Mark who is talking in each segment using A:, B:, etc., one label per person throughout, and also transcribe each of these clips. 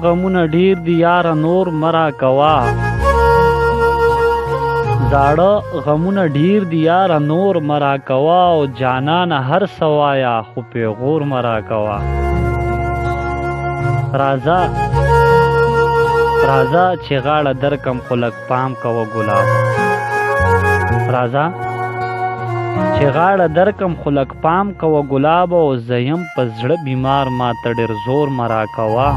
A: غمونه ډیر دي یاره نور مرا کوا. زاړه غمونه ډیر دي یاره نور مرا کوا، او جانانه هر سوایا خو پیغور مرا کوا. راځه راځه چې غاړه درکم خو لږ پام کوه ګلاب. راځه چې غاړه درکم خو لږ پام کوه ګلاب، او زیم په زړه بیمار ماته ډېر زور مرا کوا.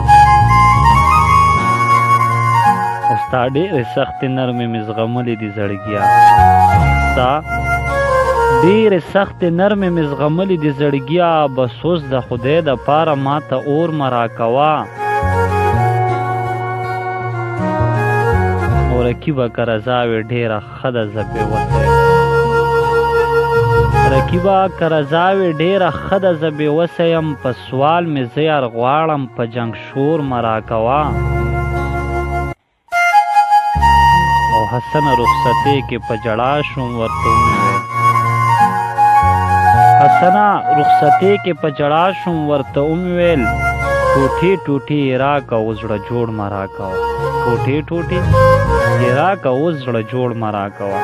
A: او ستا ډېرې سختې نرمې مې زغملې دي زړګیا، ستا ډېرې سختې نرمې مې زغملې دي زړګیا، بس اوس د خدای دپاره ماته اور مرا کوا. او رکیبه که رضا وې ډېره ښه ده زه بېوسه یم. رکیبه که رضا وې ډېره ښه ده زه بېوسه یم، په سوال مې زه یار غواړم په جنګ شور مرا کوا. او حسنه رخصتۍ کې په ژړا شوم ورته ومې ویل، حسنه رخصتۍ کې په ژړا شوم ورته ومې ویل، ټوټې ټوټې یې راکه اوس زړه جوړ مه راکوه. ټوټې ټوټې یې راکه اوس زړه جوړ مه راکوه.